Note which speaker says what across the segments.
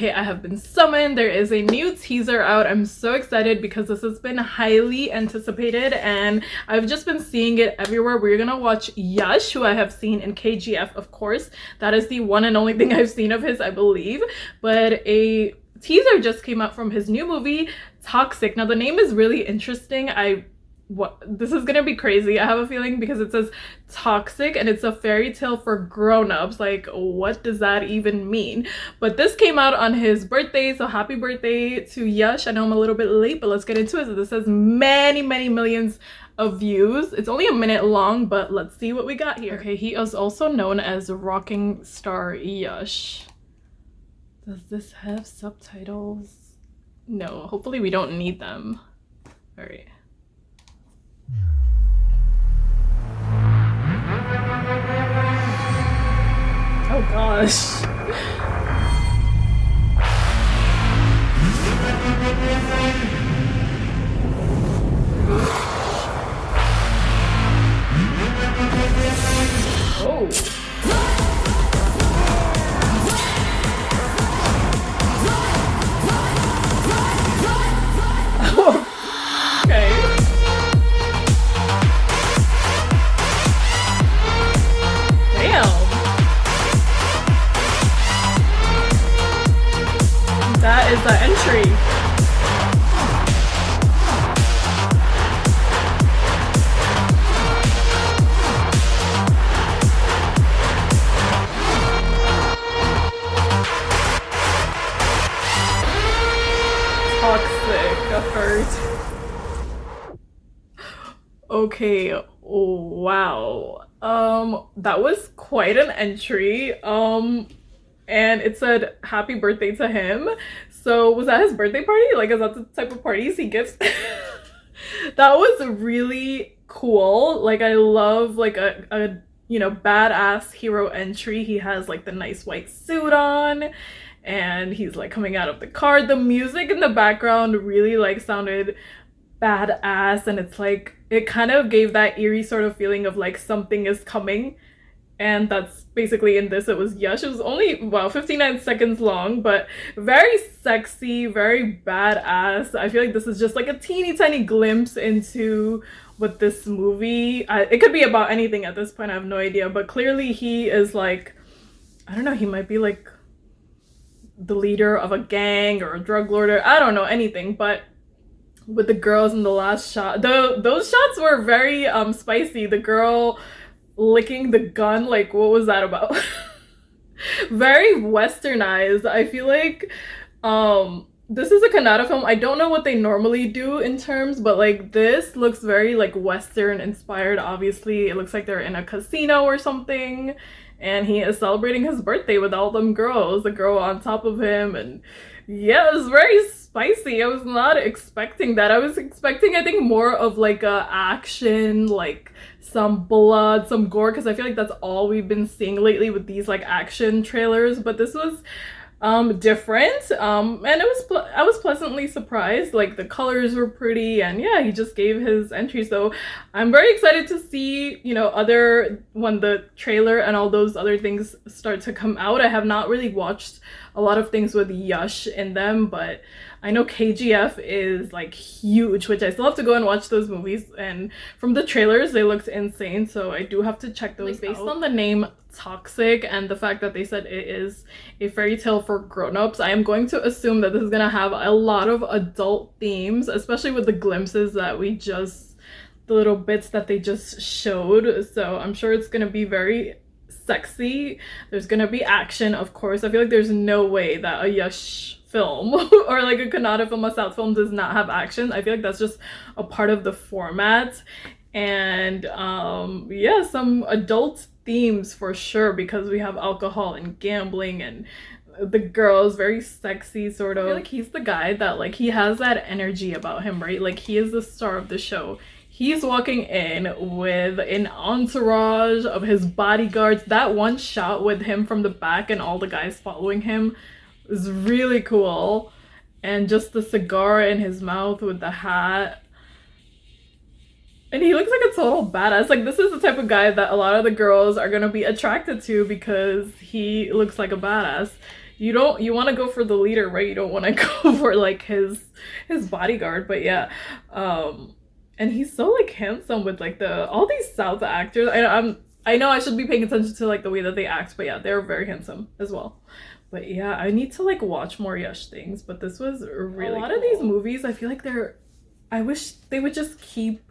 Speaker 1: Okay, I have been summoned. There is a new teaser out. I'm so excited because this has been highly anticipated and I've just been seeing it everywhere. We're gonna watch Yash, who I have seen in KGF, of course. That is the one and only thing I've seen of his, I believe. But a teaser just came out from his new movie, Toxic. Now the name is really interesting. This is gonna be crazy, I have a feeling, because it says toxic and it's a fairy tale for grown-ups. Like, what does that even mean? But this came out on his birthday, so happy birthday to Yash. I know I'm a little bit late, but let's get into it. So this has many millions of views. It's only a minute long, but let's see what we got here. Okay, he is also known as Rocking Star Yash. Does this have subtitles? No, hopefully we don't need them. All right. Oh gosh. Oh. Okay. That is the entry. Toxic effort. Okay, wow. That was quite an entry. And it said happy birthday to him. So was that his birthday party? Like, is that the type of parties he gives? That was really cool. Like, I love like a you know, badass hero entry. He has like the nice white suit on and he's like coming out of the car. The music in the background really like sounded badass, and it's like it kind of gave that eerie sort of feeling of like something is coming. And that's basically in this. It was Yash. It was only, well, 59 seconds long, but very sexy, very badass. I feel like this is just like a teeny tiny glimpse into what this movie, it could be about anything at this point, I have no idea, but clearly he is like, I don't know, he might be like the leader of a gang or a drug lord, or I don't know, anything. But with the girls in the last shot, those shots were very spicy. The girl licking the gun, like, what was that about? Very westernized. I feel like this is a Kannada film. I don't know what they normally do in terms, but like this looks very like western inspired. Obviously it looks like they're in a casino or something, and he is celebrating his birthday with all them girls, the girl on top of him. And yeah, it was very spicy. I was not expecting that. I was expecting, I think, more of like a action, like some blood, some gore, because I feel like that's all we've been seeing lately with these like action trailers. But this was different, and I was pleasantly surprised. Like the colors were pretty, and yeah, he just gave his entry. So I'm very excited to see, you know, when the trailer and all those other things start to come out. I have not really watched a lot of things with Yash in them, but I know KGF is like huge, which I still have to go and watch those movies, and from the trailers they looked insane, so I do have to check those out. Based on the name Toxic and the fact that they said it is a fairy tale for grown-ups, I am going to assume that this is gonna have a lot of adult themes, especially with the glimpses that the little bits that they just showed. So I'm sure it's gonna be very sexy. There's gonna be action, of course. I feel like there's no way that a Yash film or like a Kannada film, a South film, does not have action. I feel like that's just a part of the format. And yeah, some adult themes for sure, because we have alcohol and gambling, and the girls very sexy sort of. I feel like he's the guy that like, he has that energy about him, right? Like he is the star of the show. He's walking in with an entourage of his bodyguards. That one shot with him from the back and all the guys following him is really cool. And just the cigar in his mouth with the hat. And he looks like a total badass. Like, this is the type of guy that a lot of the girls are gonna be attracted to because he looks like a badass. you want to go for the leader, right? You don't want to go for like his bodyguard. But yeah, and he's so like handsome with like the all these South actors. I know I should be paying attention to like the way that they act, but yeah, they're very handsome as well. But yeah, I need to like watch more Yash things, but this was really a lot of these movies, I feel like I wish they would just keep,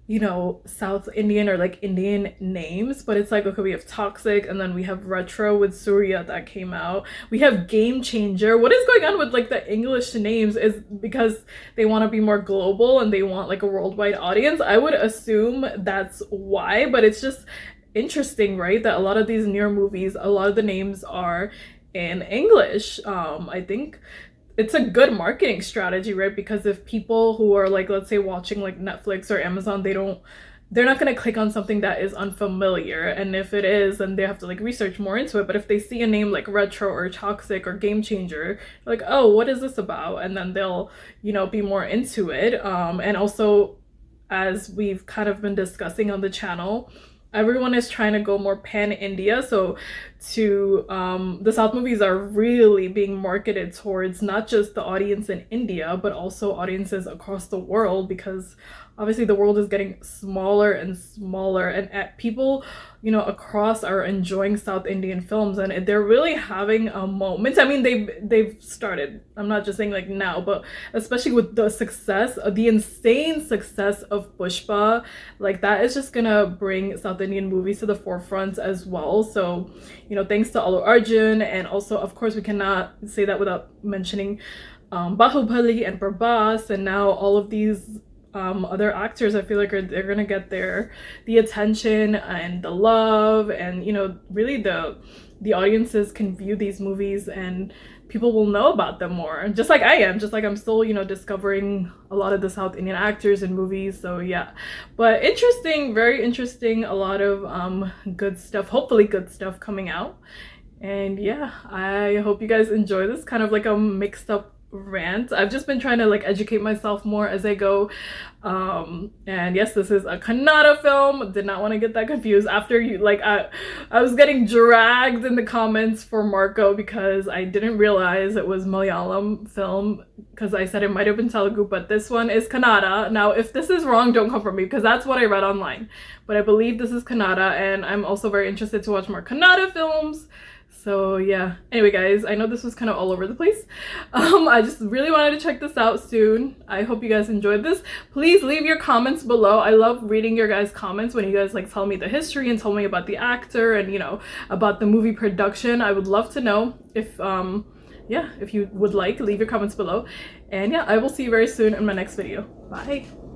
Speaker 1: you know, South Indian or like Indian names, but it's like, okay, we have Toxic, and then we have Retro with Surya that came out. We have Game Changer. What is going on with like the English names? Is because they want to be more global and they want like a worldwide audience. I would assume that's why, but it's just interesting, right? That a lot of these newer movies, a lot of the names are in English. I think it's a good marketing strategy, right? Because if people who are like, let's say watching like Netflix or Amazon, they're not going to click on something that is unfamiliar, and if it is, then they have to like research more into it. But if they see a name like Retro or Toxic or Game Changer, like, oh, what is this about? And then they'll, you know, be more into it. And also, as we've kind of been discussing on the channel, everyone is trying to go more pan-India, so the South movies are really being marketed towards not just the audience in India, but also audiences across the world, because obviously the world is getting smaller and smaller, and people, you know, across are enjoying South Indian films, and they're really having a moment. I mean, they've started, I'm not just saying like now, but especially with the success, the insane success of Pushpa, like that is just gonna bring South Indian movies to the forefront as well. So, you know, thanks to Allu Arjun, and also of course we cannot say that without mentioning Bahubali and Prabhas, and now all of these other actors, I feel like they're gonna get the attention and the love, and you know, really the audiences can view these movies and people will know about them more, just like I am, just like I'm still, you know, discovering a lot of the South Indian actors and movies. So yeah, but interesting, very interesting, a lot of good stuff, hopefully good stuff coming out. And yeah, I hope you guys enjoy this kind of like a mixed up rant. I've just been trying to like educate myself more as I go. And yes, this is a Kannada film. Did not want to get that confused after you like I was getting dragged in the comments for Marco because I didn't realize it was Malayalam film, because I said it might have been Telugu, but this one is Kannada. Now if this is wrong, don't come for me, because that's what I read online, but I believe this is Kannada, and I'm also very interested to watch more Kannada films. So yeah, anyway guys, I know this was kind of all over the place. I just really wanted to check this out soon. I hope you guys enjoyed this. Please leave your comments below. I love reading your guys' comments when you guys like tell me the history and tell me about the actor and, you know, about the movie production. I would love to know if yeah, if you would like, leave your comments below. And yeah, I will see you very soon in my next video. Bye.